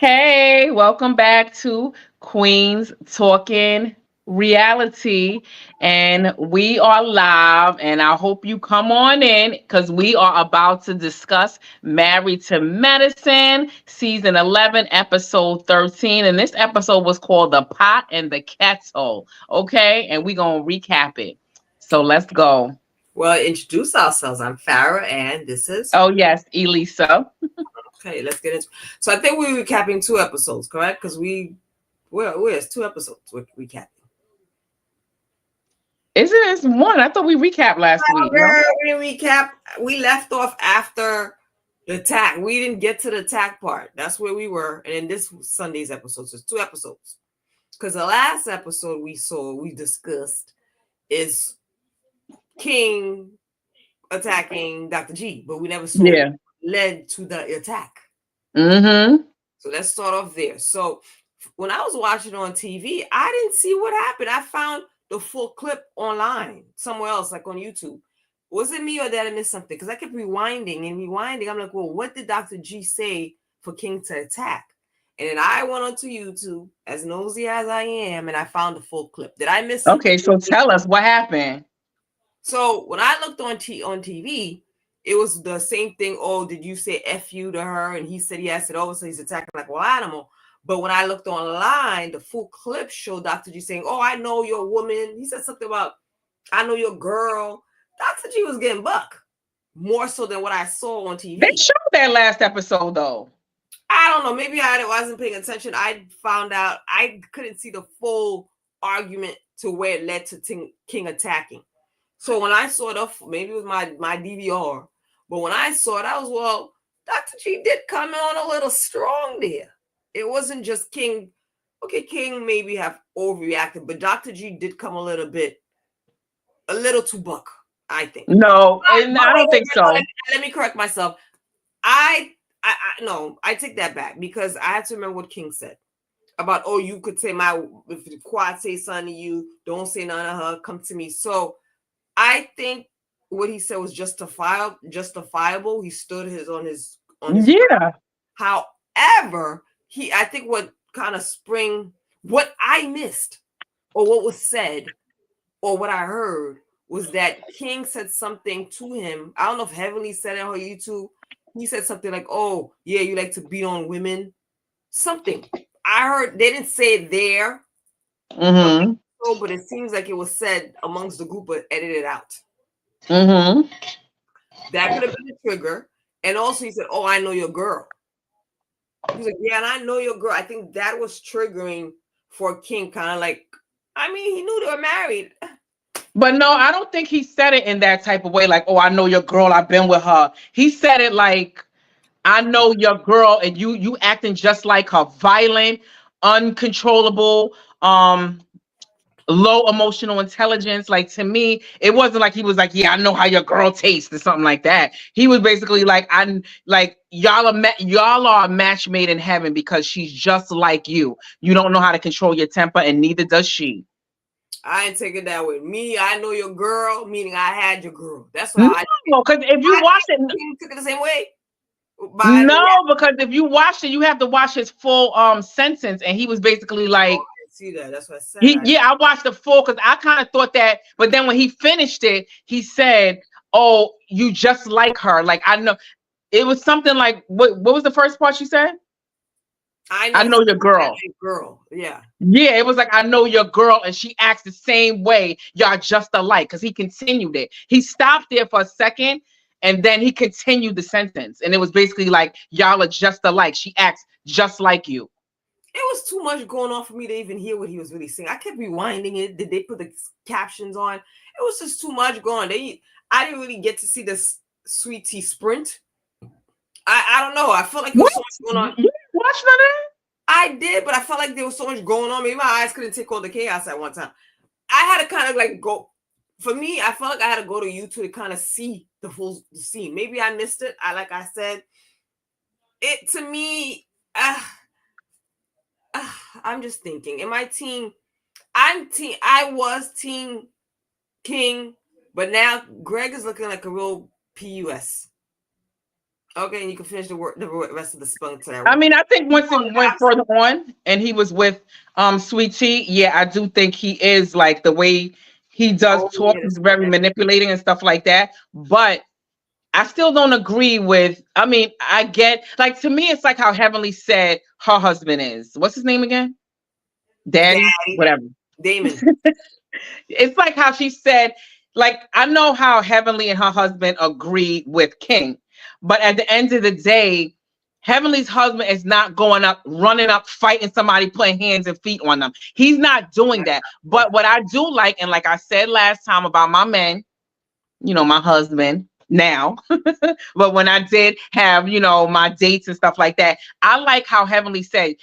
Hey, welcome back to Queens Talking Reality. And we are live, and I hope you come on in because we are about to discuss Married to Medicine, season 11, episode 13. And this episode was called The Pot and the Kettle. Okay, and we're going to recap it. So let's go. Well, introduce ourselves. I'm Farah, and this is Oh, yes, Elisa. okay. Let's get into. So I think we're recapping two episodes, correct? Because it's two episodes we're recapping. Isn't this one? I thought we recapped last week. No? Girl, we recap. We left off after the attack. We didn't get to the attack part. That's where we were. And in this Sunday's episode, so it's two episodes. Because the last episode we discussed is King attacking Dr. G, but we never saw Yeah. what led to the attack. Mm-hmm. So let's start off there. So when I was watching on TV, I didn't see what happened. I found the full clip online somewhere else, like on YouTube. Was it me or did I miss something? Because I kept rewinding and rewinding. I'm like, well, what did Dr. G say for King to attack? And then I went onto YouTube, as nosy as I am, and I found the full clip. Did I miss something? Okay, so tell us what happened. So when I looked on TV, it was the same thing. Oh, did you say F you to her? And he said yes. And all so he's attacking like a wild animal. But when I looked online, the full clip showed Dr. G saying, oh, I know your woman. He said something about, I know your girl. Dr. G was getting buck more so than what I saw on TV. They showed that last episode though. I don't know. Maybe I wasn't paying attention. I found out I couldn't see the full argument to where it led to King attacking. So when I saw it, maybe it was my DVR, but when I saw it, I was, well, Dr. G did come on a little strong there. It wasn't just King. Okay, King maybe have overreacted, but Dr. G did come a little too buck, I think. No, and I don't think so. Let me correct myself. No, I take that back because I had to remember what King said about, oh, you could say if the quad say something to you, don't say none of her, come to me. So I think what he said was justifiable. He stood on his Yeah. However, I think what kind of what I missed or what was said or what I heard was that King said something to him. I don't know if Heavenly said it on YouTube. He said something like, oh, yeah, you like to beat on women. Something. I heard they didn't say it there. Mm-hmm. But it seems like it was said amongst the group but edited out. Mm-hmm. That could have been a trigger. And also he said, oh, I know your girl. He's like, yeah, and I know your girl. I think that was triggering for King, kind of like, I mean, he knew they were married. But no, I don't think he said it in that type of way, like, oh, I know your girl, I've been with her. He said it like, I know your girl, and you acting just like her, violent, uncontrollable, low emotional intelligence. Like, to me, it wasn't like he was like, yeah, I know how your girl tastes or something like that. He was basically like, I'm like, y'all are a match made in heaven because she's just like you. You don't know how to control your temper, and neither does she. I ain't taking that with me. I know your girl, meaning I had your girl. That's what No, because if you watch it, he took it the same way. No, because if you watch it, you have to watch his full sentence, and he was basically like, I see that. That's what I said. I watched the full because I kind of thought that, but then when he finished it, he said, "Oh, you just like her." Like, I know it was something like what was the first part she said? I know your girl. Yeah. Yeah, it was like, I know your girl, and she acts the same way. Y'all just alike. Because he continued it. He stopped there for a second, and then he continued the sentence. And it was basically like, y'all are just alike. She acts just like you. It was too much going on for me to even hear what he was really saying. I kept rewinding it. Did they put the captions on? It was just too much going on. I didn't really get to see this sweet tea sprint. I don't know. I felt like there was so much going on. You watched that? I did, but I felt like there was so much going on. Maybe my eyes couldn't take all the chaos at one time. I had to kind of like go. For me, I felt like I had to go to YouTube to kind of see the full scene. Maybe I missed it. Like I said, it to me. I'm just thinking. In my team, I was team King, but now Greg is looking like a real PUS. Okay, and you can finish the rest of the spunk to that I word. mean, I think once it went further on and he was with Sweet Tea, yeah, I do think he is like the way he does Oh talk, yeah, he's very manipulating and stuff like that. But I still don't agree with, I mean, I get like to me, it's like how Heavenly said her husband is. What's his name again? Daddy? Daddy Whatever. Damon. It's like how she said, like, I know how Heavenly and her husband agree with King, but at the end of the day, Heavenly's husband is not going up, running up, fighting somebody, putting hands and feet on them. He's not doing that. But what I do like, and like I said last time about my men, my husband now, but when I did have, my dates and stuff like that, I like how Heavenly said,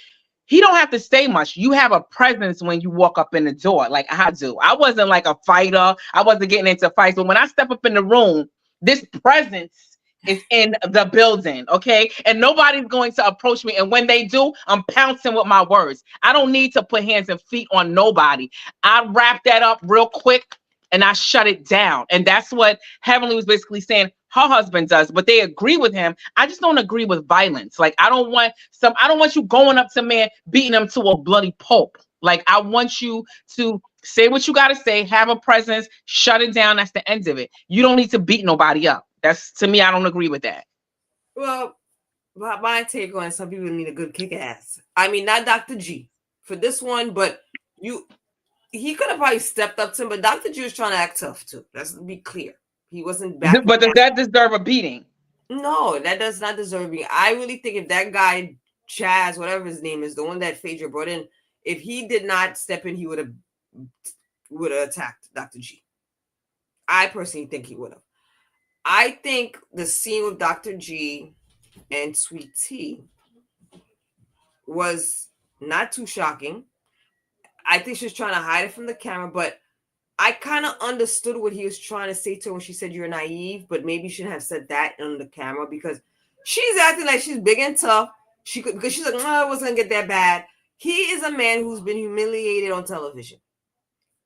he don't have to say much. You have a presence when you walk up in the door, like I do. I wasn't like a fighter. I wasn't getting into fights. But when I step up in the room, this presence is in the building, okay? And nobody's going to approach me. And when they do, I'm pouncing with my words. I don't need to put hands and feet on nobody. I wrap that up real quick and I shut it down. And that's what Heavenly was basically saying her husband does, but they agree with him. I just don't agree with violence. Like I don't want you going up to man, beating him to a bloody pulp. Like I want you to say what you gotta say, have a presence, shut it down. That's the end of it. You don't need to beat nobody up. That's to me, I don't agree with that. Well, my take on it, some people need a good kick ass. I mean, not Dr. G for this one, but you he could have probably stepped up to him, but Dr. G was trying to act tough too. Let's be clear. He wasn't backing But does down. that deserve a beating? No, that does not deserve being. I really think if that guy, Chaz, whatever his name is, the one that Phaedra brought in, if he did not step in, he would have attacked Dr. G. I personally think he would have. I think the scene with Dr. G and Sweet Tea was not too shocking. I think she was trying to hide it from the camera, but I kind of understood what he was trying to say to her when she said you're naive, but maybe she shouldn't have said that on the camera because she's acting like she's big and tough. She could because she's like, no, it wasn't gonna get that bad. He is a man who's been humiliated on television.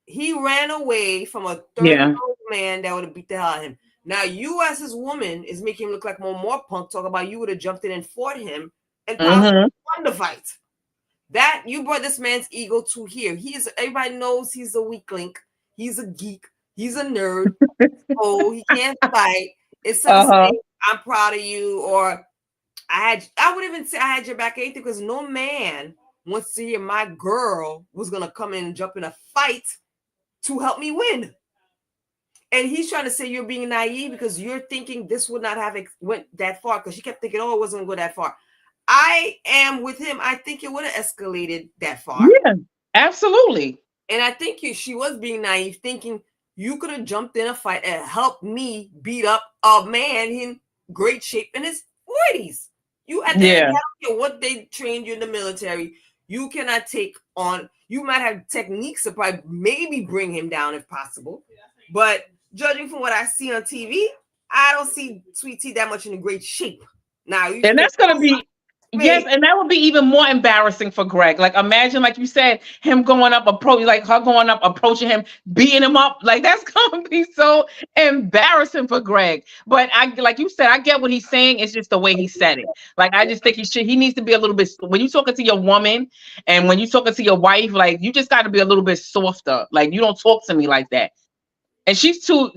He ran away from a 30-year-old man that would have beat the hell out of him. Now you as his woman is making him look like more punk. Talk about you would have jumped in and fought him and possibly Mm-hmm. won the fight. That you brought this man's ego to here. He's everybody knows he's a weak link. He's a geek. He's a nerd. Oh, he can't fight. Instead of Uh-huh. saying, I'm proud of you, or I would even say I had your back anything because no man wants to hear my girl was gonna come in and jump in a fight to help me win. And he's trying to say you're being naive because you're thinking this would not have went that far because she kept thinking, oh, it wasn't gonna go that far. I am with him. I think it would have escalated that far. Yeah, absolutely. And I think she was being naive, thinking you could have jumped in a fight and helped me beat up a man in great shape in his 40s. You at the end, I Yeah. don't care what they trained you in the military. You cannot take on. You might have techniques to probably maybe bring him down if possible, but judging from what I see on TV, I don't see Sweet Tea that much in a great shape. Now you And can that's gonna be yes, and that would be even more embarrassing for Greg. Like imagine, like you said, him going up, like her going up, approaching him, beating him up. Like that's gonna be so embarrassing for Greg. But like you said, I get what he's saying. It's just the way he said it. Like I just think he needs to be a little bit when you talking to your woman and when you talking to your wife, like you just got to be a little bit softer. Like you don't talk to me like that. And she's too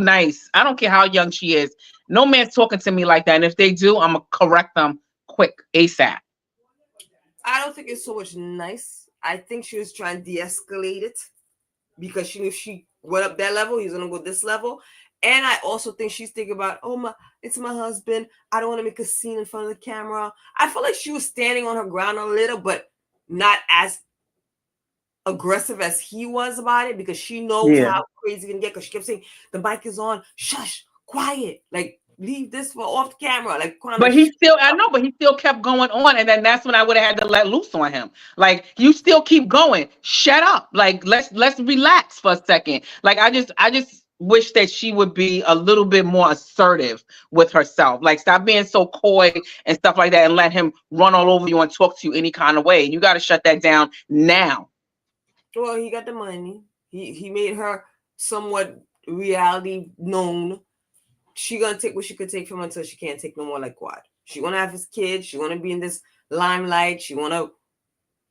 nice. I don't care how young she is. No man's talking to me like that. And if they do, I'm gonna correct them quick, ASAP. I don't think it's so much nice. I think she was trying to de-escalate it because she knew if she went up that level, he's gonna go this level. And I also think she's thinking about, oh my, it's my husband. I don't want to make a scene in front of the camera. I feel like she was standing on her ground a little, but not as aggressive as he was about it because she knows Yeah. how crazy it can get. Because she kept saying the mic is on, shush, quiet, like leave this for off the camera, like kind of. But I know, but he still kept going on. And then that's when I would have had to let loose on him. Like, you still keep going. Shut up. Like, let's relax for a second. Like, I just wish that she would be a little bit more assertive with herself. Like, stop being so coy and stuff like that and let him run all over you and talk to you any kind of way. You got to shut that down now. Well, he got the money. He made her somewhat reality known. she gonna take what she could take from him until she can't take no more. Like Quad, she wanna have his kids. She wanna be in this limelight. She wanna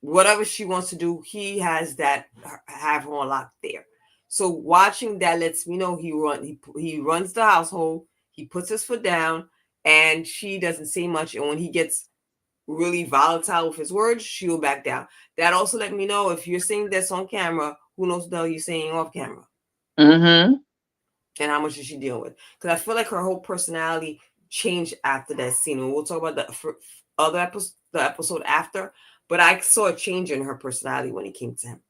whatever she wants to do. He has that have her on lock there. So watching that lets me know he runs the household. He puts his foot down, and she doesn't say much. And when he gets really volatile with his words, she'll back down. That also let me know if you're saying this on camera, who knows what the hell you're saying off camera. Mm-hmm. And how much is she dealing with? Because I feel like her whole personality changed after that scene. And we'll talk about the episode after. But I saw a change in her personality when it came to him.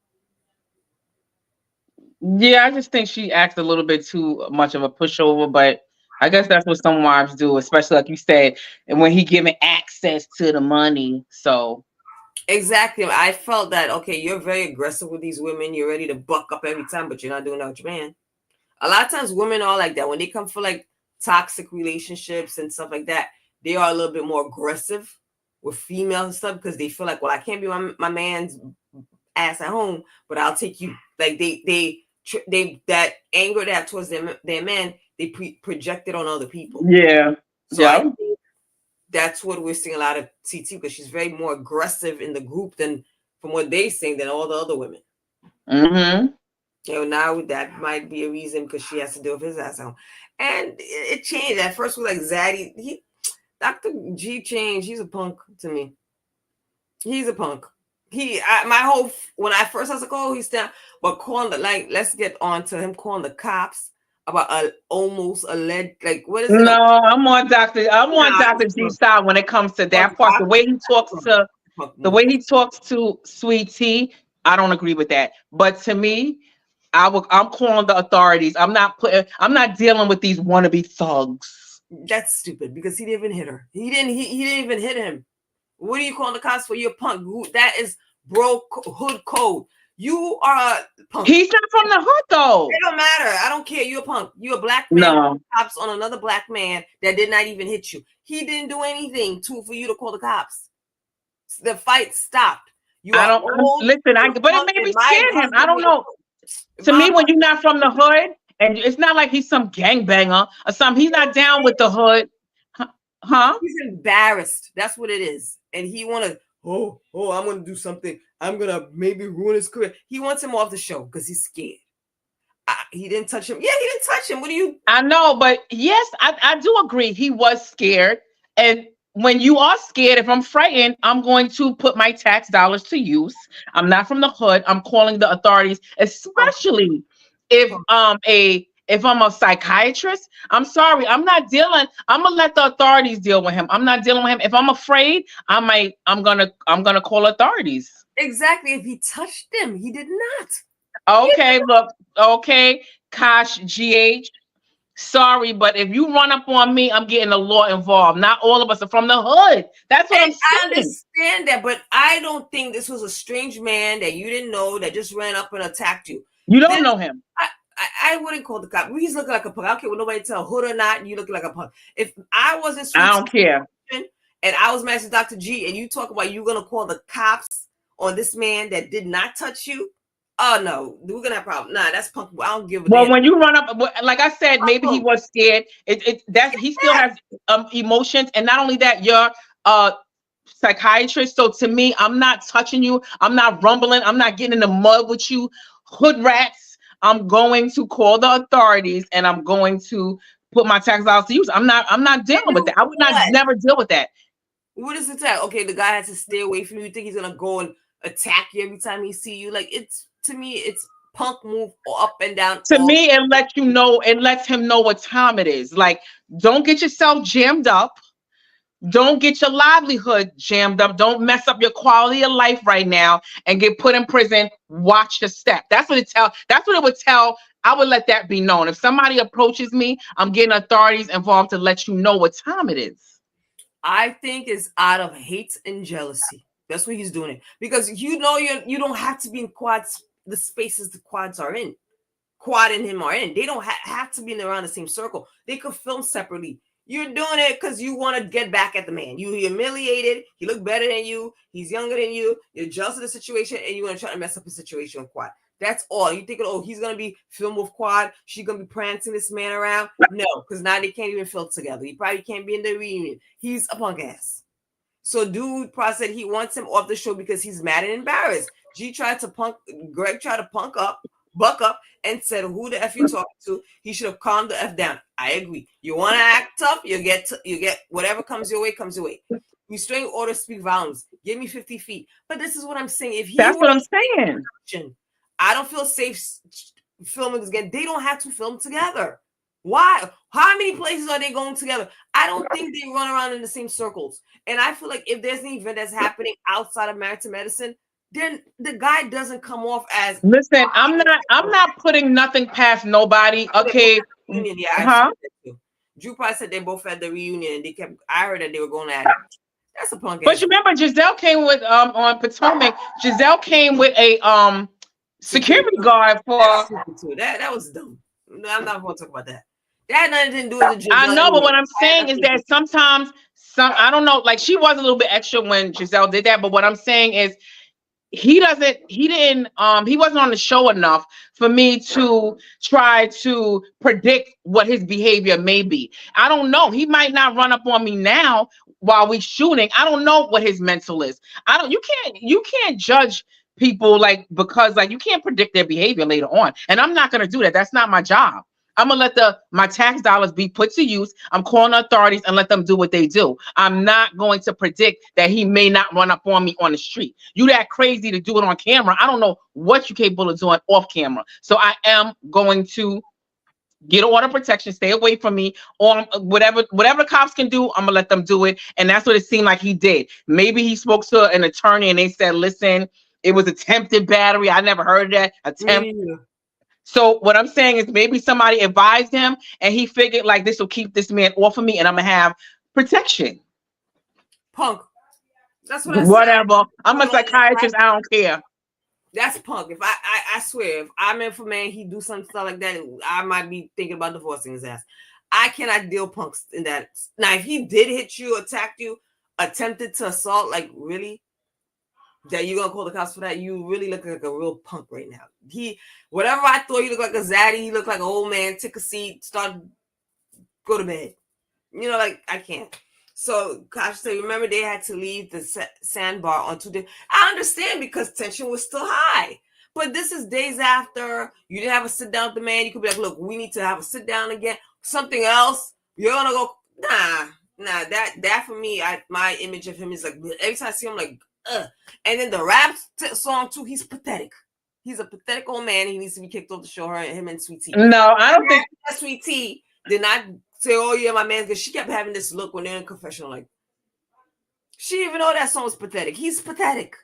Yeah, I just think she acts a little bit too much of a pushover, but I guess that's what some wives do, especially like you said, and when he giving access to the money. So Exactly. I felt that, okay, you're very aggressive with these women. You're ready to buck up every time, but you're not doing that with your man. A lot of times women are like that. When they come for like toxic relationships and stuff like that, they are a little bit more aggressive with females and stuff because they feel like, well, I can't be my man's ass at home, but I'll take you. Like they that anger they have towards their men, they project it on other people. yeah, So I yeah. think that's what we're seeing a lot of TT because she's very more aggressive in the group than from what they saying than all the other women. Mm-hmm. You know, now that might be a reason because she has to deal with his ass home. And it changed. At first, we like Zaddy. Dr. G changed. He's a punk to me. He's a punk. When I first I was like, oh, he's down. But let's get on to him calling the cops about almost alleged, like, what is it? No, I'm on Dr. G side when it comes to that part. The way he talks to Sweet Tea, I don't agree with that. But to me, I'm calling the authorities. I'm not dealing with these wannabe thugs. That's stupid because he didn't even hit her. He didn't even hit him. What are you calling the cops for? You're a punk. That is hood code. You are a punk. He's not from the hood though. It don't matter. I don't care. You're a punk. You're a black man. No. Cops on another black man that did not even hit you. He didn't do anything for you to call the cops. The fight stopped. But it maybe scared him. I don't know. To me, when you're not from the hood, and it's not like he's some gangbanger or something. He's not down with the hood. Huh? He's embarrassed. That's what it is. And he wanna, I'm gonna do something. I'm gonna maybe ruin his career. He wants him off the show because he's scared. He didn't touch him. Yeah, he didn't touch him. What do you? I know, but yes, I do agree. He was scared. And when you are scared, if I'm frightened, I'm going to put my tax dollars to use. I'm not from the hood. I'm calling the authorities, especially if I'm a psychiatrist. I'm sorry. I'm gonna let the authorities deal with him. I'm not dealing with him. If I'm afraid, I'm gonna call authorities. Exactly. If he touched them, he did not. Okay, look, okay, Kosh GH. Sorry, but if you run up on me, I'm getting the law involved. Not all of us are from the hood. That's what I'm saying. I understand that, but I don't think this was a strange man that you didn't know that just ran up and attacked you. You don't know him. I wouldn't call the cop. He's looking like a punk. I don't care what nobody tell hood or not. You looking like a punk. If I wasn't, I don't care. And I was Master Dr. G, and you talk about you gonna call the cops on this man that did not touch you. Oh no, we're gonna have problems. Nah, that's punk. I don't give a Well, damn. when you run up, like I said, maybe he was scared. He still has emotions, and not only that, you're a psychiatrist. So to me, I'm not touching you. I'm not rumbling. I'm not getting in the mud with you, hood rats. I'm going to call the authorities, and I'm going to put my tax dollars to use. I'm not dealing with that. I would never deal with that. What is attack? Okay, the guy has to stay away from you. You think he's gonna go and attack you every time he see you? Like, it's, to me, it's punk move up and down. To me, it lets you know. It lets him know what time it is. Like, don't get yourself jammed up. Don't get your livelihood jammed up. Don't mess up your quality of life right now and get put in prison. Watch your step. That's what it would tell. I would let that be known. If somebody approaches me, I'm getting authorities involved to let you know what time it is. I think it's out of hate and jealousy. That's what he's doing it. Because you don't have to be in quads, the spaces the quads are in. Quad and him are in. They don't have to be around the same circle. They could film separately. You're doing it because you want to get back at the man. You humiliated. He looked better than you. He's younger than you. You're jealous of the situation, and you want to try to mess up his situation with Quad. That's all. You thinking, oh, he's gonna be filmed with Quad, she's gonna be prancing this man around? No, because now they can't even film together. He probably can't be in the reunion. He's a punk ass. So dude probably said he wants him off the show because he's mad and embarrassed. Greg tried to buck up, and said, "Who the f you talking to?" He should have calmed the f down. I agree. You want to act tough, you get whatever comes your way comes your way. Restraining order speak volumes. Give me 50 feet. But this is what I'm saying. If he That's what I'm were saying. I don't feel safe filming this again. They don't have to film together. Why? How many places are they going together? I don't think they run around in the same circles. And I feel like if there's an event that's happening outside of Married to Medicine, then the guy doesn't come off as. Listen, I'm not putting nothing past nobody. Okay. Reunion, yeah, I that too. Drew probably said they both had the reunion and they kept. I heard that they were going at it. That's a punk. But you remember Giselle came with on Potomac. Giselle came with a security guard for that was dumb. I'm not going to talk about that. That had nothing to do with the Giselle. I know, but what I'm saying is that sometimes I don't know, like she was a little bit extra when Giselle did that, but what I'm saying is he wasn't on the show enough for me to try to predict what his behavior may be. I don't know. He might not run up on me now while we shooting. I don't know what his mental is. You can't judge people because you can't predict their behavior later on. And I'm not going to do that. That's not my job. I'm gonna let my tax dollars be put to use. I'm calling the authorities and let them do what they do. I'm not going to predict that he may not run up on me on the street. You that crazy to do it on camera. I don't know what you're capable of doing off camera. So I am going to get order protection, stay away from me, or whatever the cops can do, I'm gonna let them do it. And that's what it seemed like he did. Maybe he spoke to an attorney and they said, listen, it was attempted battery. I never heard of that. Attempt. Yeah. So what I'm saying is maybe somebody advised him and he figured this will keep this man off of me and I'm gonna have protection. Punk. That's what I Whatever. Said. I'm a psychiatrist. I don't care. That's punk. If I swear, if I'm in for man, he do some stuff like that, I might be thinking about divorcing his ass. I cannot deal punks in that. Now, if he did hit you, attack you, attempted to assault, really, that you're gonna call the cops for that, you really look like a real punk right now. Whatever I thought you look like a zaddy, he looked like an old man, take a seat, go to bed. I can't. So Kosh said, remember they had to leave the sandbar on 2 days. I understand because tension was still high. But this is days after you didn't have a sit down with the man. You could be like, look, we need to have a sit down again. Something else. You're gonna go, nah. That for me, my image of him is every time I see him, ugh. And then the rap song too, he's pathetic. He's a pathetic old man. He needs to be kicked off the show. Him and Sweet Tea. No, I don't think Sweet Tea did not say, oh yeah, my man, because she kept having this look when they're in confessional. She didn't even know that song was pathetic. He's pathetic.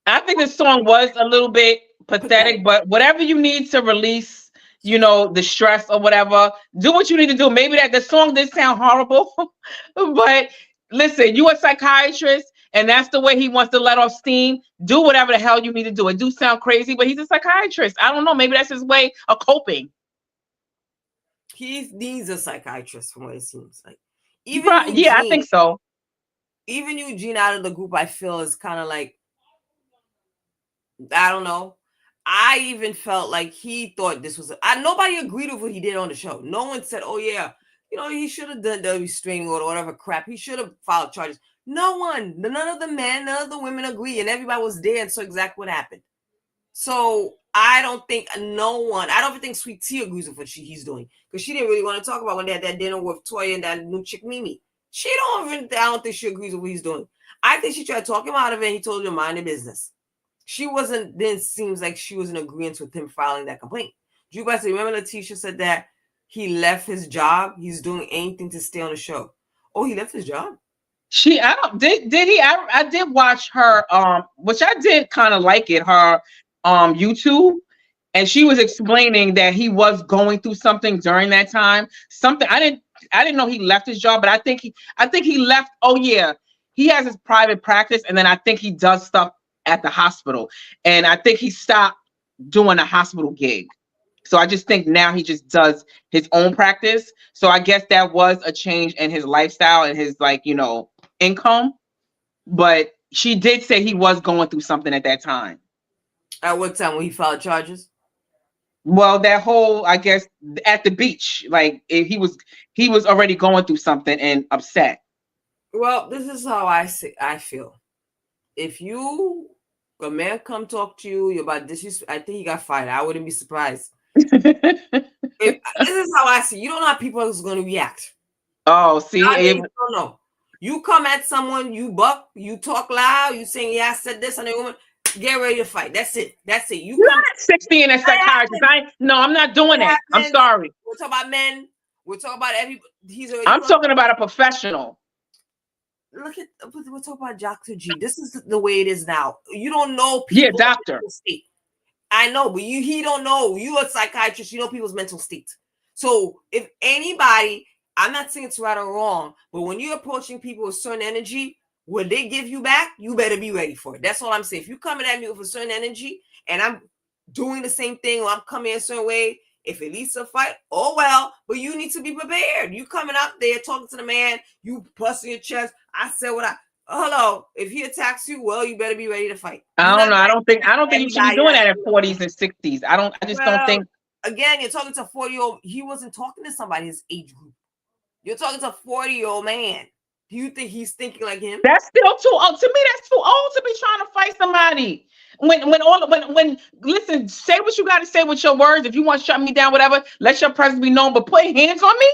I think the song was a little bit pathetic, but whatever you need to release, the stress or whatever, do what you need to do. Maybe that the song did sound horrible, but listen, you a psychiatrist and that's the way he wants to let off steam. Do whatever the hell you need to do. It do sound crazy, but he's a psychiatrist. I don't know. Maybe that's his way of coping. He needs a psychiatrist from what it seems like. Yeah, I think so. Even Eugene out of the group, I feel is kind of I don't know. I even felt like he thought this was nobody agreed with what he did on the show. No one said, oh yeah, he should have done the restraining order or whatever crap. He should have filed charges. No one, none of the men, none of the women agree, and everybody was there and saw exactly what happened. So I don't think I don't even think Sweet Tea agrees with what he's doing, because she didn't really want to talk about when they had that dinner with Toya and that new chick Mimi. I don't think she agrees with what he's doing. I think she tried to talk him out of it and he told her to mind the business. She wasn't, then seems like she was in agreement with him filing that complaint. You guys remember Letitia said that he left his job? He's doing anything to stay on the show. Oh, he left his job? Did he? I did watch her, which I did kind of like it, her YouTube, and she was explaining that he was going through something during that time. Something I didn't know he left his job, but I think he left. Oh yeah, he has his private practice, and then I think he does stuff at the hospital, and I think he stopped doing a hospital gig. So I just think now he just does his own practice. So I guess that was a change in his lifestyle and his income. But she did say he was going through something at that time. At what time when he filed charges? Well, that whole, I guess, at the beach, like he was already going through something and upset. Well, this is how I feel. If you a man come talk to you, you're about disrespect, I think he got fired. I wouldn't be surprised. If this is how I see, you don't know how people is going to react. Oh, see, Nowadays, you don't know. You come at someone, you buck, you talk loud, you saying, "Yeah, I said this," and a woman, get ready to fight. That's it. That's it. You you're come. not 60 and a psychiatrist. No, I'm not doing It that. I'm happens. sorry. We're talking about men. We're talking about every. He's already I'm crossed. talking about a professional. Look at. We're talking about Dr. G. This is the way it is now. You don't know Yeah, people's doctor. mental state. I know, but he don't know. You a psychiatrist. You know people's mental state. So if anybody, I'm not saying it's right or wrong, but when you're approaching people with certain energy, when they give you back, you better be ready for it. That's all I'm saying. If you're coming at me with a certain energy and I'm doing the same thing or I'm coming a certain way, if it leads to a fight, oh well, but you need to be prepared. You coming up there talking to the man, you busting your chest. I said what I hello. If he attacks you, well, you better be ready to fight. I You're don't not know. I don't think you should be everybody. doing that at 40s and 60s. I just don't Well, think again, you're talking to a 40-year-old. He wasn't talking to somebody his age group. You're talking to a 40-year-old man. Do you think he's thinking like him? that's still too old. To me, that's too old to be trying to fight somebody. When listen, say what you got to say with your words. If you want to shut me down, whatever, let your presence be known. But putting hands on me?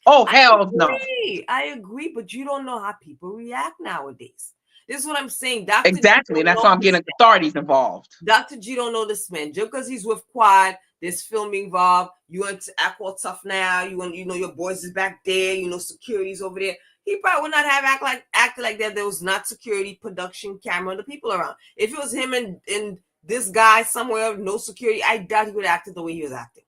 Oh I hell no. agree. I agree, but you don't know how people react nowadays. This is what I'm saying. Dr. G Exactly. And don't that's know why I'm this getting authorities involved. man. Dr. G don't know this man. Just because he's with Quad, there's filming involved. You want to act all tough now. You know your boys is back there. You know security's over there. He probably would not have acted like that. There was not security, production, camera, and the people around. If it was him and this guy somewhere, no security, I doubt he would have acted the way he was acting.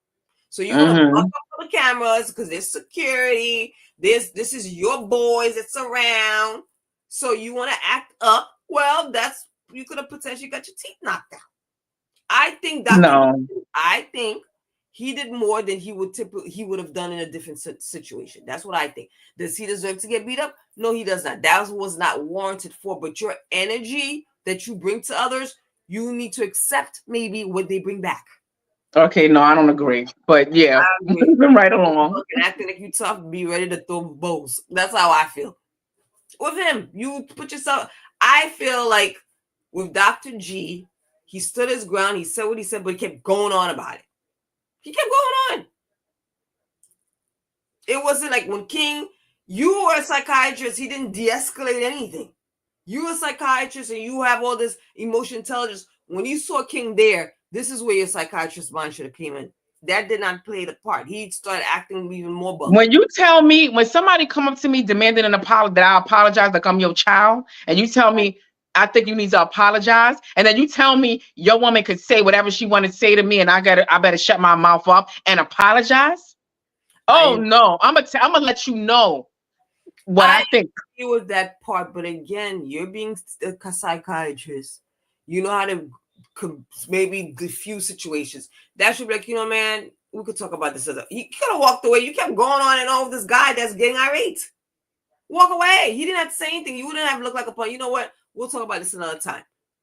So you want to buck up for the cameras because there's security. This is your boys that's around. So you want to act up. Well, that's you could have potentially got your teeth knocked out. I think No. I think he did more than he would have done in a different situation. That's what I think. Does he deserve to get beat up? No, he does not. That was not warranted for. But your energy that you bring to others, you need to accept maybe what they bring back. Okay, no, I don't agree. But yeah, moving right along. Acting like you tough, be ready to throw bows. That's how I feel. With him, you put yourself. I feel like with Dr. G, he stood his ground. He said what he said, but he kept going on about it. He kept going on. It wasn't like when King, you were a psychiatrist, he didn't de-escalate anything. You were a psychiatrist and you have all this emotional intelligence. When you saw King there, this is where your psychiatrist mind should have came in. That did not play the part. He started acting even more bumpy. When you tell me, when somebody come up to me demanding an apology, that I apologize like I'm your child, and you tell me, I think you need to apologize, and then you tell me your woman could say whatever she wanted to say to me, and I better shut my mouth up and apologize. Oh no, I'm gonna let you know what I think. agree with that part, but again, you're being a psychiatrist. You know how to maybe diffuse situations. That should be like, man, we could talk about this. You could have walked away. You kept going on and on with this guy that's getting irate. Walk away. He didn't have to say anything. You wouldn't have looked like a punk. You know what? We'll talk about this another time.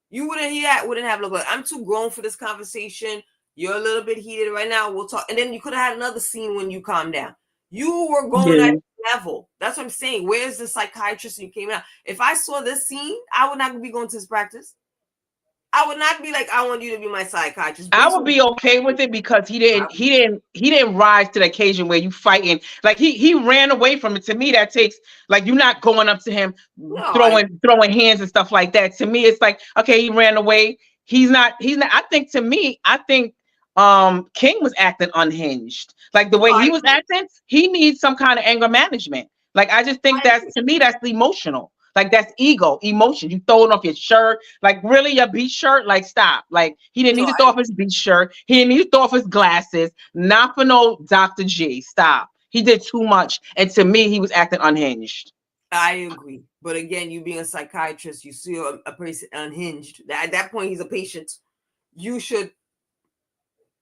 You wouldn't have looked like, I'm too grown for this conversation. You're a little bit heated right now. We'll talk. And then you could have had another scene when you calm down. You were going at level. That's what I'm saying. Where's the psychiatrist and you came out? If I saw this scene, I would not be going to his practice. I would not be like, I want you to be my psychiatrist. I would be okay with it because he didn't rise to the occasion where you fighting. Like he ran away from it. To me, that takes like you're not going up to him, throwing hands and stuff like that. To me, it's like, okay, he ran away. He's not. I think King was acting unhinged. Like the way he was acting, he needs some kind of anger management. Like I just think that's emotional. Like that's ego, emotion. You throw it off your shirt. Like really, your beach shirt. Like stop. Like he didn't need to throw off his beach shirt. He didn't need to throw off his glasses. Not for no Dr. G. Stop. He did too much, and to me, he was acting unhinged. I agree, but again, you being a psychiatrist, you see a person unhinged. At that point, he's a patient. You should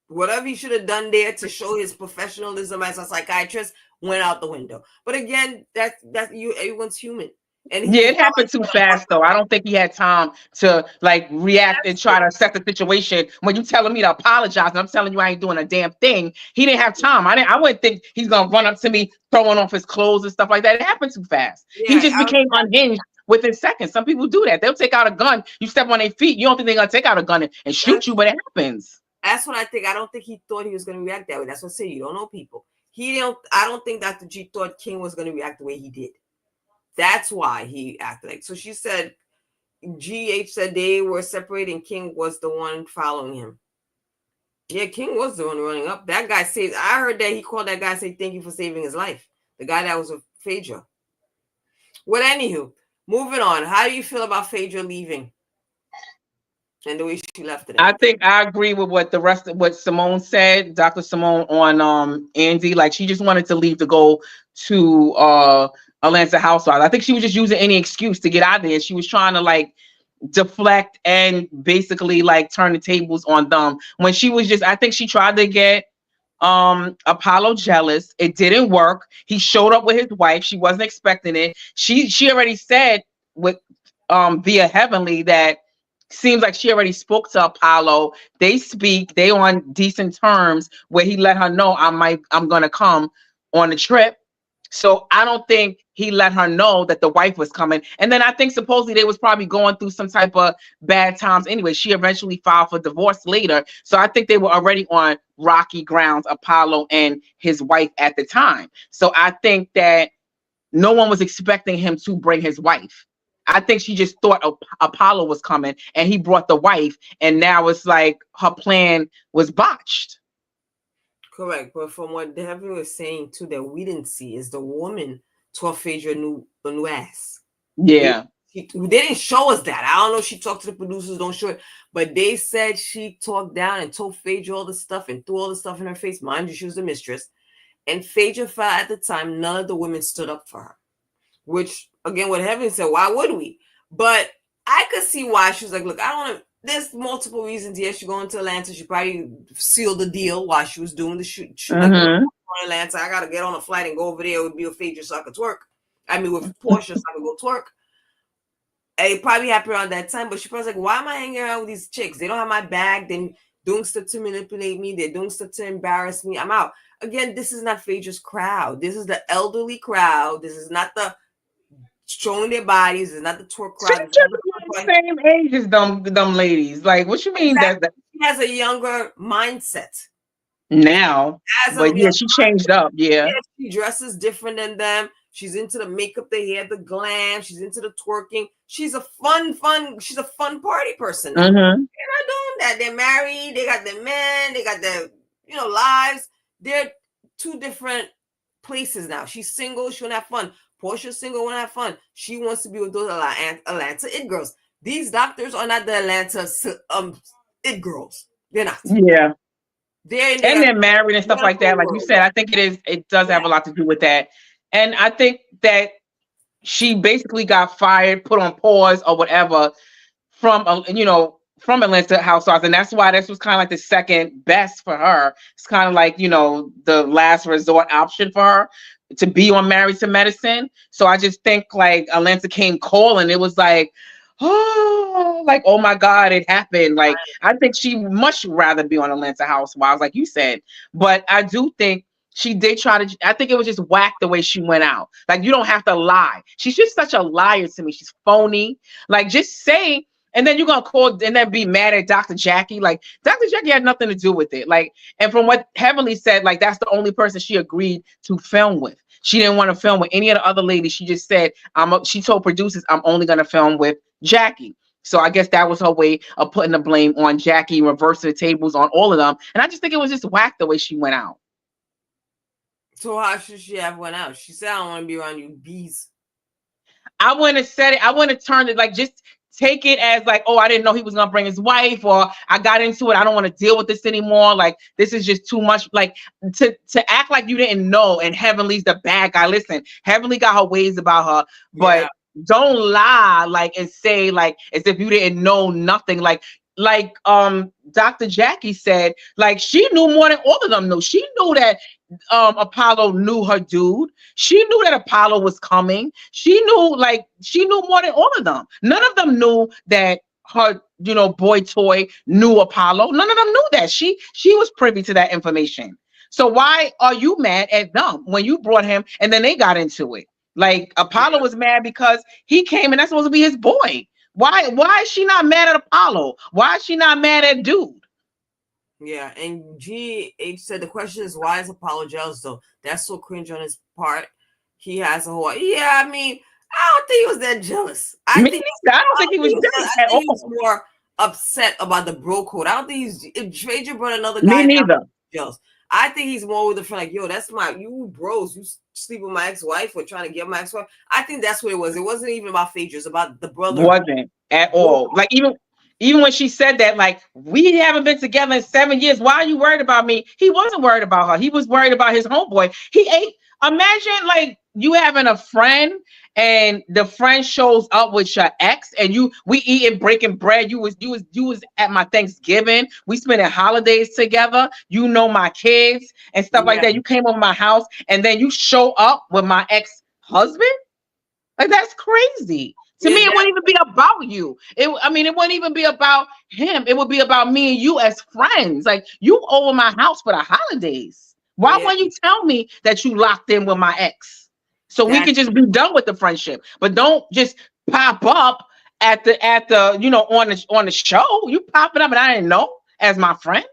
whatever he should have done there to show his professionalism as a psychiatrist went out the window. But again, that's you. Everyone's human. And Yeah, he it felt happened like too fast though. I don't think he had time to like react and that's try to assess the situation. When you telling me to apologize and I'm telling you I ain't doing a damn thing, he didn't have time. I wouldn't think he's gonna run up to me throwing off his clothes and stuff like that. It happened too fast. He yeah. just became unhinged within seconds. Some people do that. They'll take out a gun. You step on their feet. You don't think they're gonna take out a gun and shoot That's you, but it happens. that's what I think. I don't think he thought he was going to react that way. That's what I say. You don't know people. He don't. I don't think Dr. G thought King was going to react the way he did. That's why he acted like. So she said, GH said they were separating. King was the one following him. Yeah, King was the one running up. That guy saved. I heard that he called that guy, say thank you for saving his life. The guy that was with Phaedra. Well, anywho, moving on. How do you feel about Phaedra leaving and the way she left it? I think I agree with what the rest of what Simone said, Dr. Simone on Andy. Like she just wanted to leave to go to Atlanta Housewives. I think she was just using any excuse to get out of there. She was trying to like deflect and basically like turn the tables on them when she was just I think she tried to get Apollo jealous. It didn't work. He showed up with his wife. She wasn't expecting it. She already said with via Heavenly that seems like she already spoke to Apollo. They speak, they on decent terms where he let her know I'm gonna come on the trip. So I don't think he let her know that the wife was coming. And then I think supposedly they was probably going through some type of bad times anyway. She eventually filed for divorce later. So I think they were already on rocky grounds, Apollo and his wife at the time. So I think that no one was expecting him to bring his wife. I think she just thought Apollo was coming and he brought the wife. And now it's like her plan was botched. Correct, but from what Devin was saying too, that we didn't see is the woman taught Phaedra a new ass. Yeah. They didn't show us that. I don't know if she talked to the producers, don't show it, but they said she talked down and told Phaedra all the stuff and threw all the stuff in her face. Mind you, she was the mistress. And Phaedra felt at the time none of the women stood up for her. Which again, what Heaven said, why would we? But I could see why she was like, look, I don't want to. There's multiple reasons. Yes, she's going to Atlanta. She probably sealed the deal while she was doing the shoot. Like, Mm-hmm. Atlanta, I gotta get on a flight and go over there with Bill Phaedra so I could twerk. I mean, with Portia, so I could go twerk. And it probably happened around that time, but she was like, why am I hanging around with these chicks? They don't have my bag. They're doing stuff to manipulate me. They're doing stuff to embarrass me. I'm out. Again, this is not Phaedra's crowd. This is the elderly crowd. This is not the showing their bodies. It's not the twerk crowd. She's just the same age as them ladies. Like, what you mean exactly. that She has a younger mindset now? But yeah, she changed up. Yeah. She dresses different than them. She's into the makeup, the hair, the glam. She's into the twerking. She's a fun. She's a fun party person. Now. Mm-hmm. They're not doing that. They're married. They got their men. They got their lives. They're two different places now. She's single. She want to have fun. Portia's single. Want to have fun. She wants to be with those Atlanta it girls. These doctors are not the Atlanta it girls. They're not. Yeah. They're married and stuff like that. Like you said, I think it does have a lot to do with that. And I think that she basically got fired, put on pause or whatever from from Atlanta Housewives, and that's why this was kind of like the second best for her. It's kind of like the last resort option for her to be on Married to Medicine. So I just think like Atlanta came calling. It was like, oh, like, oh my God, it happened. Like, I think she much rather be on Atlanta Housewives, like you said. But I do think she did try to, I think it was just whack the way she went out. Like, you don't have to lie. She's just such a liar to me. She's phony. Like, just say, and then you're going to call and then be mad at Dr. Jackie. Like, Dr. Jackie had nothing to do with it. Like, and from what Heavenly said, like, that's the only person she agreed to film with. She didn't want to film with any of the other ladies. She just said, she told producers, I'm only going to film with Jackie. So I guess that was her way of putting the blame on Jackie, reversing the tables on all of them. And I just think it was just whack the way she went out. So how should she have went out? She said, I don't want to be around you bees. I wouldn't have said it. I wouldn't have turned it, like, just take it as like, oh, I didn't know he was going to bring his wife, or I got into it. I don't want to deal with this anymore. Like, this is just too much. Like, to act like you didn't know and Heavenly's the bad guy. Listen, Heavenly got her ways about her, but don't lie, like, and say, like, as if you didn't know nothing. Like, Dr. Jackie said, like she knew more than all of them knew. She knew that Apollo knew her dude. She knew that Apollo was coming. She knew more than all of them. None of them knew that her, boy toy knew Apollo. None of them knew that. She was privy to that information. So why are you mad at them when you brought him and then they got into it? Like Apollo was mad because he came and that's supposed to be his boy. Why is she not mad at Apollo? Why is she not mad at dude? Yeah, and GH said the question is why is Apollo jealous though? That's so cringe on his part. He has a whole I mean, I don't think he was that jealous. I don't think he was jealous at all. He was more upset about the bro code. I don't think if Trajan brought another Me guy neither. Jealous. I think he's more with the friend, like, yo, that's you bros, you sleep with my ex-wife or trying to get my ex-wife. I think that's what it was. It wasn't even about Phaedra, it was about the brother. Wasn't at all. Like even when she said that, like, we haven't been together in 7 years. Why are you worried about me? He wasn't worried about her. He was worried about his homeboy. He ate. Imagine like you having a friend and the friend shows up with your ex and we eating breaking bread. You was at my Thanksgiving. We spending holidays together. You know my kids and stuff like that. You came over my house and then you show up with my ex-husband. Like that's crazy. To me, it wouldn't even be about you. It wouldn't even be about him. It would be about me and you as friends. Like you over my house for the holidays. Why wouldn't you tell me that you locked in with my ex? So we can just be done with the friendship. But don't just pop up at the on the show. You popping up and I didn't know as my friend.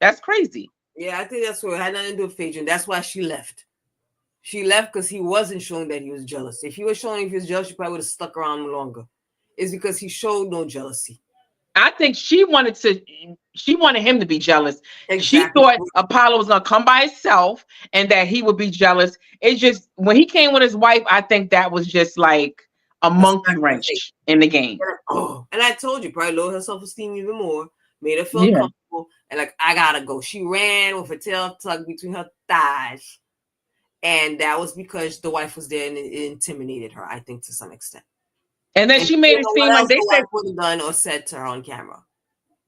That's crazy. Yeah, I think that's what it had nothing to do with Phaedra. That's why she left. She left because he wasn't showing that he was jealous. If he was showing if he was jealous, she probably would have stuck around longer. It's because he showed no jealousy. I think she wanted him to be jealous. Exactly. She thought Apollo was gonna come by himself and that he would be jealous. It's just when he came with his wife, I think that was just like a monkey wrench in the game. Oh, and I told you, probably lowered her self-esteem even more, made her feel uncomfortable, and like, I gotta go. She ran with her tail tucked between her thighs. And that was because the wife was there and it intimidated her, I think, to some extent. And then she made it seem like they said would have done or said to her on camera.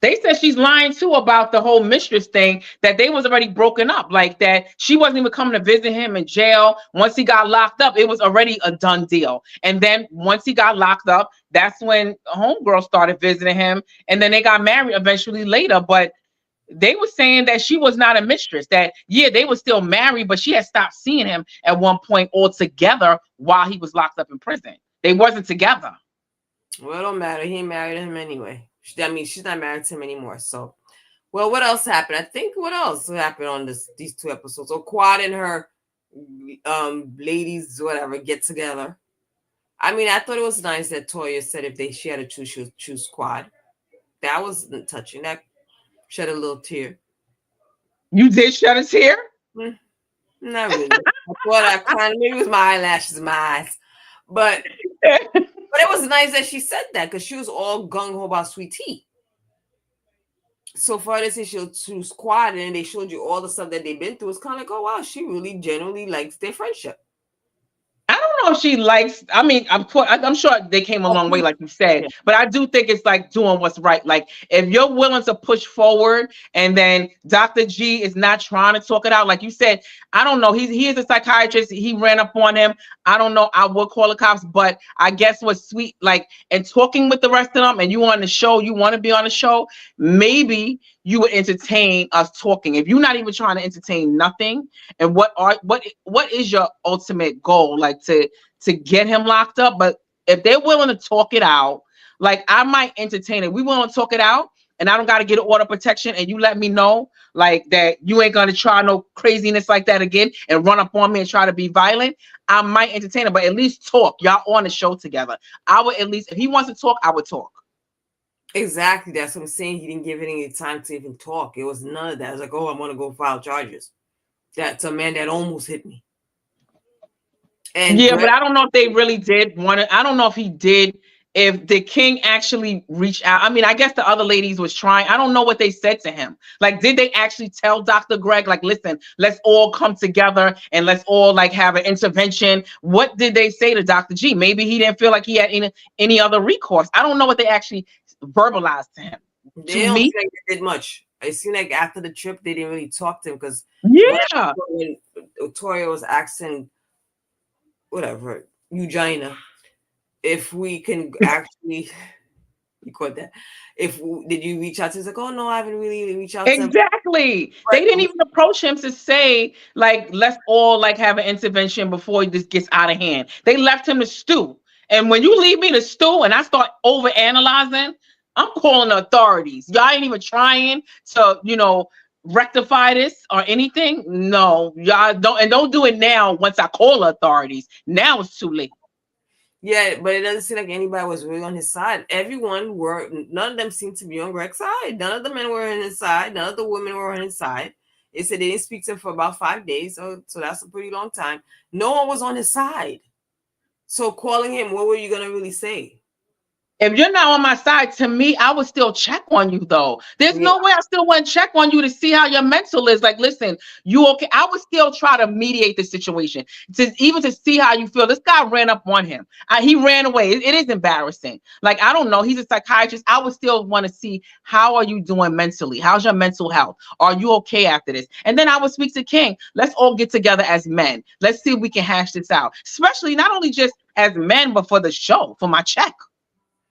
They said she's lying too about the whole mistress thing, that they was already broken up, like that she wasn't even coming to visit him in jail. Once he got locked up, it was already a done deal. And then once he got locked up, that's when homegirl started visiting him. And then they got married eventually later. But they were saying that she was not a mistress, that they were still married, but she had stopped seeing him at one point altogether while he was locked up in prison. They wasn't together. Well, it don't matter. He ain't married to him anyway. She's not married to him anymore. So, well, what else happened? I think what else happened on these 2 episodes? So Quad and her ladies, whatever, get together. I mean, I thought it was nice that Toya said she had to choose, she would choose Quad. That was touching. That shed a little tear. You did shed a tear? Not really. I thought I kind of, maybe it was my eyelashes, my eyes. But it was nice that she said that because she was all gung-ho about Sweet Tea. So for her to say she'll choose Quad and they showed you all the stuff that they've been through, it's kind of like, oh, wow, she really genuinely likes their friendship. I don't know if she likes, I mean, I'm sure they came a long way, like you said, but I do think it's like doing what's right. Like if you're willing to push forward and then Dr. G is not trying to talk it out, like you said, I don't know. He is a psychiatrist. He ran up on him. I don't know. I would call the cops, but I guess what's sweet, like, and talking with the rest of them and you on the show, you want to be on the show, maybe you would entertain us talking. If you're not even trying to entertain nothing, and what is your ultimate goal? Like to get him locked up. But if they're willing to talk it out, like I might entertain it. We willing to talk it out, and I don't got to get an order of protection, and you let me know like that you ain't gonna try no craziness like that again and run up on me and try to be violent. I might entertain it, but at least talk. Y'all on the show together. I would at least, if he wants to talk, I would talk. Exactly. That's what I'm saying. He didn't give it any time to even talk. It was none of that. I was like, oh, I want to go file charges. That's a man that almost hit me. And but I don't know if they really did want to. I don't know if he did. If the king actually reached out, I mean, I guess the other ladies was trying. I don't know what they said to him. Like, did they actually tell Dr. Greg, like, listen, let's all come together and let's all like have an intervention? What did they say to Dr. G? Maybe he didn't feel like he had any other recourse. I don't know what they actually verbalized to him. They to don't me. seem like they did much. It seemed like after the trip they didn't really talk to him because Yeah, when Toya was asking whatever Eugenia if we can actually you caught that. Did you reach out to him? He's like, oh no, I haven't really reached out to him. exactly. They But didn't even approach him to say, like, let's all like have an intervention before this gets out of hand. They left him to stew. And when you leave me to stew and I start over analyzing, I'm calling the authorities. Y'all ain't even trying to, rectify this or anything. No, y'all don't do it now once I call the authorities. Now it's too late. yeah, but it doesn't seem like anybody was really on his side. None of them seemed to be on Greg's side. None of the men were on his side. None of the women were on his side. They said they didn't speak to him for about 5 days, so that's a pretty long time. No one was on his side. So calling him, what were you gonna really say? If you're not on my side, to me, I would still check on you though. There's Yeah, no way I still wouldn't check on you to see how your mental is. Like, listen, you okay? I would still try to mediate the situation to see how you feel. This guy ran up on him. He ran away. It is embarrassing. Like, I don't know. He's a psychiatrist. I would still want to see how are you doing mentally? How's your mental health? Are you okay after this? And then I would speak to King. Let's all get together as men. Let's see if we can hash this out. Especially not only just as men, but for the show, for my check.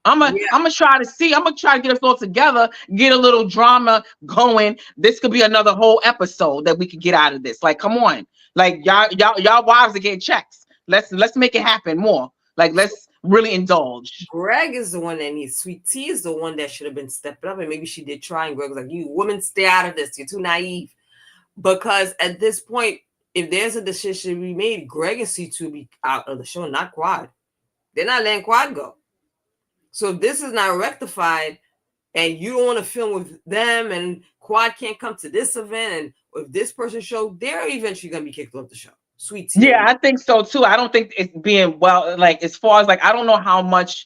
yeah. I'm gonna try to see. I'm gonna try to get us all together, get a little drama going. This could be another whole episode that we could get out of this. Like, come on, like y'all wives are getting checks. Let's make it happen more. Like, let's really indulge. Greg is the one that needs. Sweet Tea is the one that should have been stepping up, and maybe she did try. And Greg was like, "You women, stay out of this. You're too naive." Because at this point, if there's a decision to be made, Greg and C2 be out of the show, not Quad. They're not letting Quad go. So if this is not rectified, and you don't want to film with them, and Quad can't come to this event, and if this person show, they're eventually gonna be kicked off the show. Sweet Tea. Yeah, I think so too. I don't think it's being well, like as far as like I don't know how much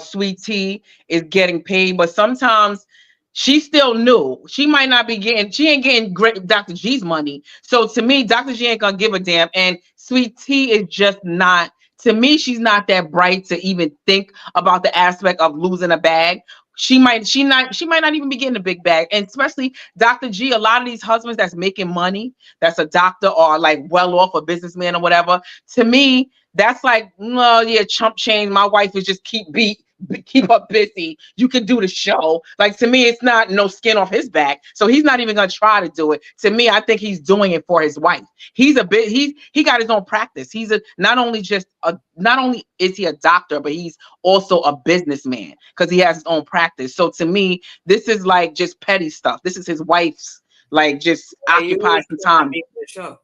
Sweet Tea is getting paid, but sometimes she's still new. She ain't getting great Dr. G's money. So to me, Dr. G ain't gonna give a damn. And Sweet Tea is just not, to me, she's not that bright to even think about the aspect of losing a bag. She might not even be getting a big bag. And especially Dr. G, a lot of these husbands that's making money, that's a doctor or like well off, a businessman or whatever. To me, that's like, no, yeah, chump change. My wife is just keep her busy. You can do the show. Like, to me, it's not no skin off his back. So he's not even gonna try to do it. To me, I think he's doing it for his wife. He got his own practice. He's a not only is he a doctor, but he's also a businessman because he has his own practice. So to me, this is like just petty stuff. This is his wife's, like, just occupy some time. The show.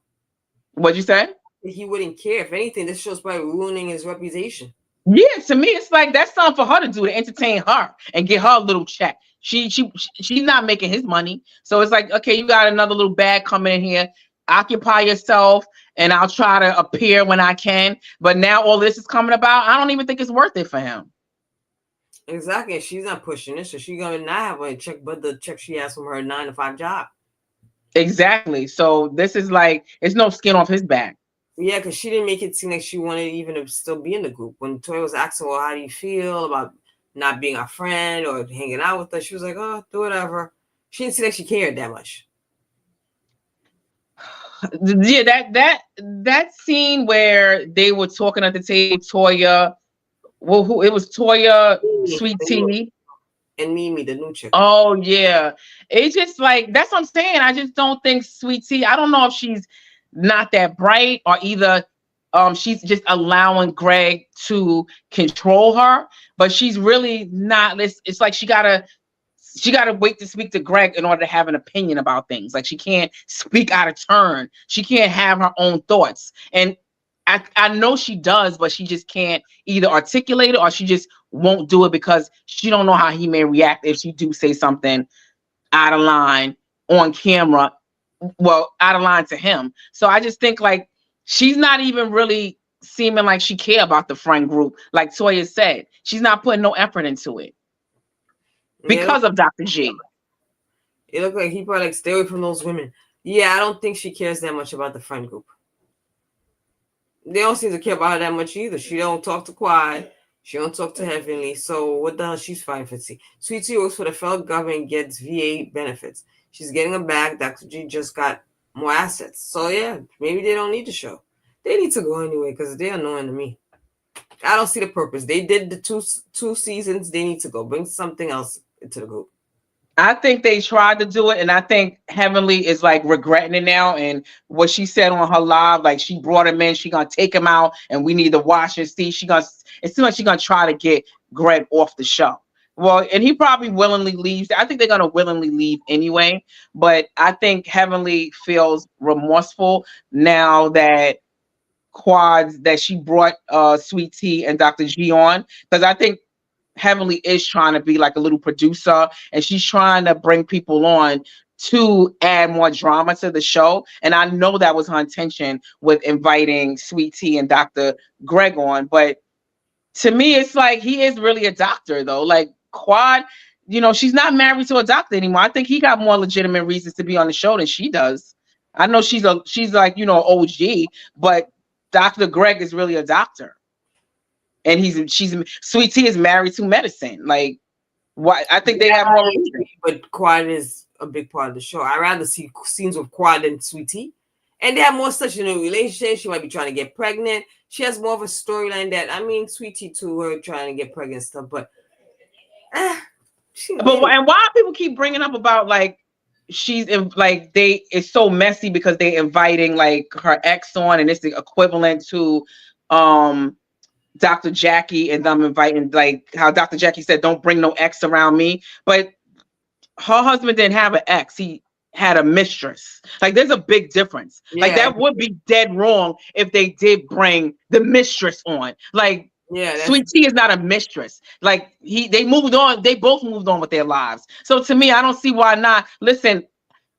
What'd you say? He wouldn't care. If anything, this show's probably ruining his reputation. Yeah, to me, it's like that's something for her to do to entertain her and get her a little check. She's not making his money, so it's like, okay, you got another little bag coming in here. Occupy yourself, and I'll try to appear when I can. But now all this is coming about. I don't even think it's worth it for him. Exactly. She's not pushing it, so she's gonna not have a check, but the check she has from her 9 to 5 job. Exactly. So this is like it's no skin off his back. Yeah, because she didn't make it seem like she wanted even to still be in the group. When Toy was asking, well, how do you feel about not being a friend or hanging out with us? She was like, oh, do whatever. She didn't seem like she cared that much. Yeah, that scene where they were talking at the table, Toya, well, who it was Toya, Sweet Tea, and Mimi, the new chick. Oh yeah, it's just like that's what I'm saying. I just don't think Sweet Tea. I don't know if she's not that bright or either she's just allowing Greg to control her, but she's really not. It's like she gotta wait to speak to Greg in order to have an opinion about things. Like, she can't speak out of turn. She can't have her own thoughts. And I know she does, but she just can't either articulate it or she just won't do it because she don't know how he may react if she do say something out of line on camera. Well, out of line to him. So I just think like she's not even really seeming like she care about the friend group. Like Toya said, she's not putting no effort into it because of Dr. G. It looked like he probably like stay away from those women. Yeah, I don't think she cares that much about the friend group. They don't seem to care about her that much either. She don't talk to Quad. She don't talk to Heavenly. So what the hell she's fighting for? Sweet Tea works for the federal government, gets VA benefits. She's getting a bag. Dr. G just got more assets. So yeah, maybe they don't need the show. They need to go anyway because they're annoying to me. I don't see the purpose. They did the two seasons. They need to go. Bring something else into the group. I think they tried to do it, and I think Heavenly is like regretting it now. And what she said on her live, like she brought him in, she gonna take him out, and we need to watch and see. She gonna, it seems like she gonna try to get Greg off the show. Well, and he probably willingly leaves. I think they're gonna willingly leave anyway. But I think Heavenly feels remorseful now that Quads that she brought Sweet Tea and Dr. G on, because I think Heavenly is trying to be like a little producer, and she's trying to bring people on to add more drama to the show. And I know that was her intention with inviting Sweet Tea and Dr. Greg on. But to me, it's like he is really a doctor, though. Like Quad, she's not married to a doctor anymore. I think he got more legitimate reasons to be on the show than she does. I know she's like, OG, but Dr. Greg is really a doctor, and she's Sweet Tea is married to medicine. Like, why? I think they have more reason. But Quad is a big part of the show. I rather see scenes with Quad and Sweet Tea, and they have more such in a relationship. She might be trying to get pregnant. She has more of a storyline that Sweet Tea to her trying to get pregnant and stuff. But and why people keep bringing up about like she's in, like it's so messy because they inviting like her ex on, and it's the equivalent to Dr. Jackie and them inviting, like how Dr. Jackie said, don't bring no ex around me. But her husband didn't have an ex. He had a mistress. Like there's a big difference. Yeah. Like that would be dead wrong if they did bring the mistress on. Like Sweet Tea is not a mistress. Like they moved on. They both moved on with their lives. So to me, I don't see why not. Listen,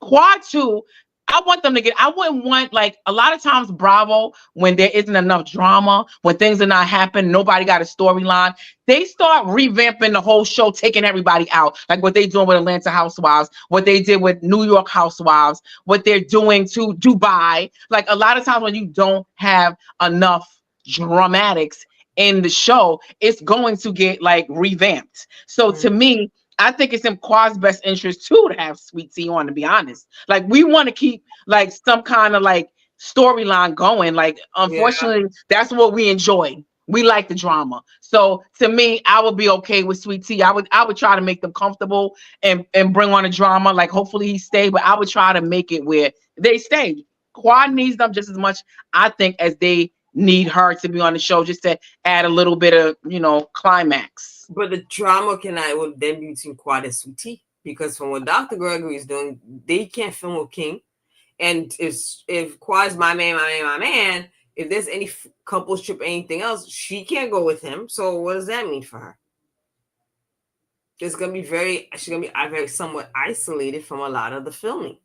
Quad 2, I want them to I wouldn't want, like, a lot of times Bravo, when there isn't enough drama, when things are not happening, nobody got a storyline, they start revamping the whole show, taking everybody out, like what they doing with Atlanta Housewives, what they did with New York Housewives, what they're doing to Dubai. Like a lot of times when you don't have enough dramatics in the show, it's going to get like revamped. So to me, I think it's in Quad's best interest too to have Sweet Tea on, to be honest. Like we want to keep like some kind of like storyline going. Like unfortunately, that's what we enjoy. We like the drama. So to me, I would be okay with Sweet Tea. I would try to make them comfortable and bring on a drama. Like hopefully he stay, but I would try to make it where they stay. Quad needs them just as much, I think, as they need her to be on the show, just to add a little bit of, climax. But the drama will then be between Quad and Sweet Tea, because from what Dr. Gregory is doing, they can't film with King. And if Quad's my man, if there's any couple trip, anything else, she can't go with him. So what does that mean for her? She's gonna be very somewhat isolated from a lot of the filming.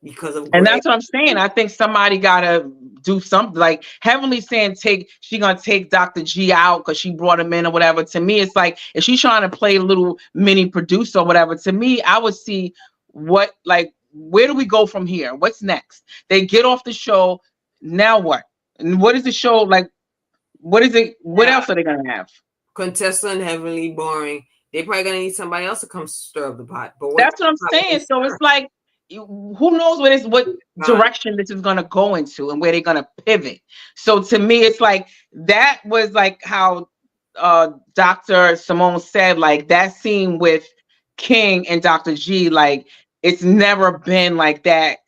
Because of and that's what I'm saying. I think somebody gotta do something. Like Heavenly saying she gonna take Dr. G out because she brought him in or whatever. To me, it's like if she's trying to play a little mini producer or whatever, to me, I would see where do we go from here? What's next? They get off the show. Now what? And what is the show like? What is it? What else are they gonna have? Contestant, Heavenly, boring. They probably gonna need somebody else to come stir up the pot. But that's what I'm saying. So it's like, who knows what direction this is going to go into and where they're going to pivot. So to me, it's like that was like how Dr. Simone said, like that scene with King and Dr. G, like it's never been like that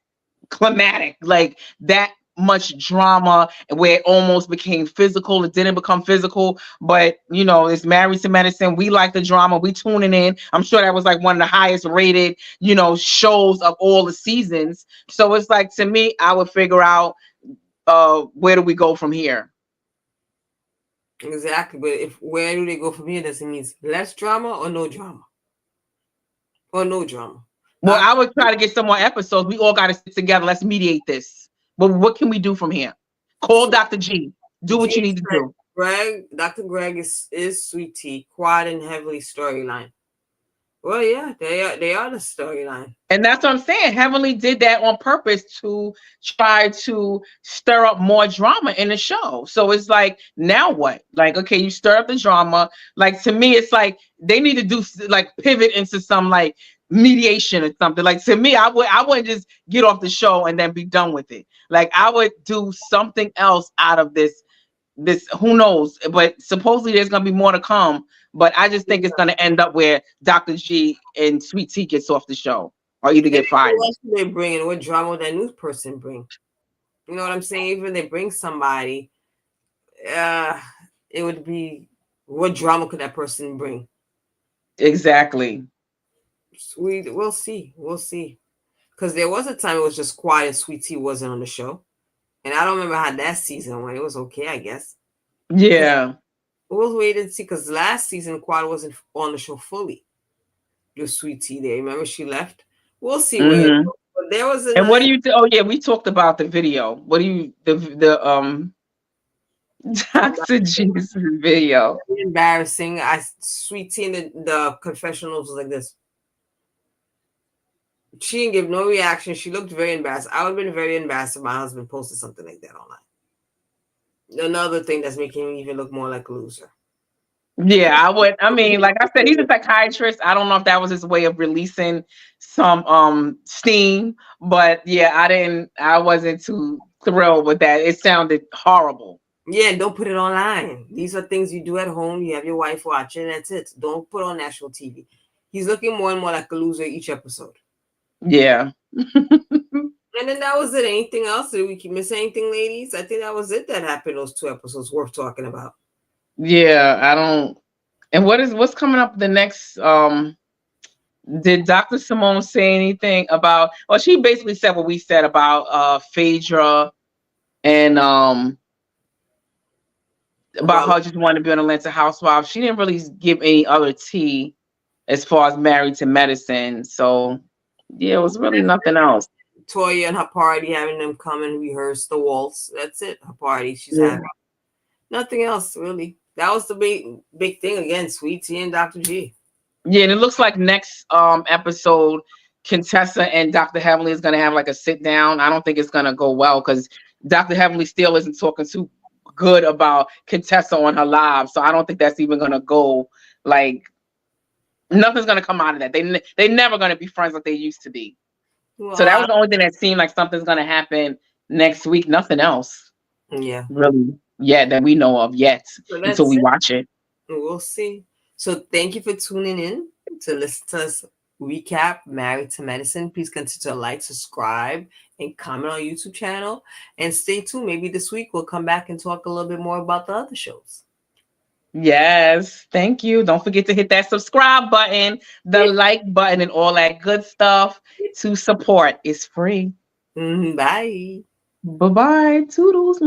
climatic, like that much drama where it almost became physical. It didn't become physical, but it's Married to Medicine. We like the drama. We tuning in. I'm sure that was like one of the highest rated, shows of all the seasons. So it's like, to me, I would figure out where do we go from here? Exactly. But where do they go from here? Does it mean less drama or no drama? Or no drama? Well, I would try to get some more episodes. We all got to sit together. Let's mediate this. But what can we do from here? Call Dr. G. Do what you need to do. Dr. Greg is Sweet Tea, Quad and Heavenly storyline. Well, yeah, they are the storyline. And that's what I'm saying. Heavenly did that on purpose to try to stir up more drama in the show. So it's like, now what? Like, okay, you stir up the drama. Like, to me, it's like they need to do like pivot into some like mediation or something. Like, to me, I wouldn't just get off the show and then be done with it. Like, I would do something else out of this, who knows, but supposedly there's gonna be more to come. But I just think it's gonna end up where Dr. G and Sweet Tea gets off the show or either And get fired. what else do they bring, and what drama would that new person bring? You know what I'm saying? Even if they bring somebody, uh, it would be, what drama could that person bring? Exactly. We'll see. We'll see. Because there was a time it was just quiet. Sweet Tea wasn't on the show, and I don't remember how that season went. It was okay, I guess. Yeah. We'll wait and see. Because last season, Quad wasn't on the show fully. The Sweet Tea there. Remember she left. We'll see where. Hmm. But there was a And what night. do you think? Oh yeah, we talked about the video. What do you the Dr. G's video? Embarrassing. Sweet Tea in the confessionals was like this. She didn't give no reaction. She looked very embarrassed. I would have been very embarrassed if my husband posted something like that online. Another thing that's making me even look more like a loser. Yeah, I would. I mean, like I said, he's a psychiatrist. I don't know if that was his way of releasing some steam, but yeah, I wasn't too thrilled with that. It sounded horrible. Yeah, and don't put it online. These are things you do at home. You have your wife watching. That's it. Don't put on national TV. He's looking more and more like a loser each episode. Yeah. And then that was it. Anything else? Did we miss anything, ladies? I think that was it that happened. Those 2 episodes worth talking about. Yeah, I don't. And what's coming up the next? Did Dr. Simone say anything about? Well, she basically said what we said about Phaedra and about her just wanting to be an Atlanta housewife. She didn't really give any other tea as far as Married to Medicine. So yeah, it was really nothing else. Toya and her party, having them come and rehearse the waltz. That's it. Her party she's Yeah. having. Nothing else really. That was the big thing again. Sweet Tea and Dr. G. Yeah, and it looks like next episode, Contessa and Dr. Heavenly is gonna have like a sit down. I don't think it's gonna go well because Dr. Heavenly still isn't talking too good about Contessa on her live. So I don't think that's even gonna go like nothing's gonna come out of that. They never gonna be friends like they used to be. Well, So that was the only thing that seemed like something's gonna happen next week. Nothing else yeah. really yet that we know of yet So until that's we it. watch it. We'll see. So thank you for tuning in to listen to us recap Married to Medicine. Please continue to like, subscribe, and comment on YouTube channel. And stay tuned. Maybe this week we'll come back and talk a little bit more about the other shows. Yes, thank you. Don't forget to hit that subscribe button, the like button, and all that good stuff to support. It's free. Bye. Bye bye. Toodles.